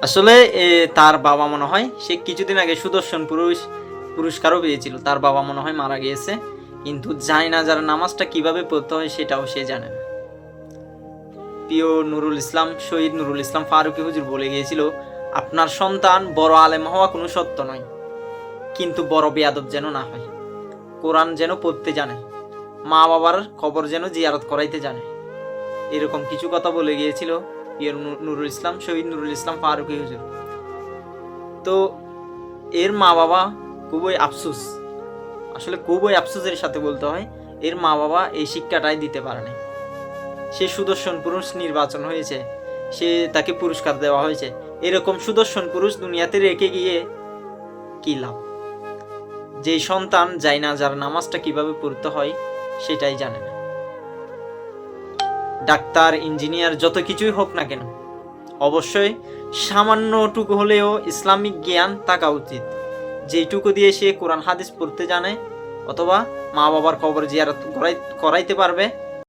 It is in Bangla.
আসলে তার বাবা মনে হয় সে কিছুদিন আগে সুদর্শন পুরস্কারও পেয়েছিল। তার বাবা মনে হয় মারা গিয়েছে, কিন্তু জায়নাজার নামাজটা কিভাবে পড়তে হয় সেটাও সে জানে না। প্রিয় নুরুল ইসলাম, শহীদ নুরুল ইসলাম ফারুকী হুজুর বলে গিয়েছিল, আপনার সন্তান বড় আলেম হওয়া কোনো সত্য নয়, কিন্তু বড় বেয়াদব যেন না হয়, কোরআন যেন পড়তে জানে, মা বাবার কবর যেন জিয়ারত করাইতে জানে। এরকম কিছু কথা বলে গিয়েছিল প্রিয় নুরুল ইসলাম, শহীদ নুরুল ইসলাম ফারুকী হুজুর। তো এর মা বাবা খুবই আফসোস, আসলে খুবই আফসোসের সাথে বলতে হয়, এর মা বাবা এই শিক্ষাটাই দিতে পারে না। সে সুদর্শন পুরুষ নির্বাচন হয়েছে, সে তাকে পুরস্কার দেওয়া হয়েছে, এরকম সুদর্শন পুরুষ দুনিয়াতে রেখে গিয়ে কি লাভ? যেই সন্তান জায়নাজার নামাজটা কিভাবে পড়তে হয় সেটাই জানে না। ডাক্তার, ইঞ্জিনিয়ার যত কিছুই হোক না কেন, অবশ্যই সামান্যটুকু হলেও ইসলামিক জ্ঞান থাকা উচিত, যেইটুকু দিয়ে সে কোরআন হাদিস পড়তে জানে, অথবা মা বাবার কবর জিয়ারত করাইতে পারবে,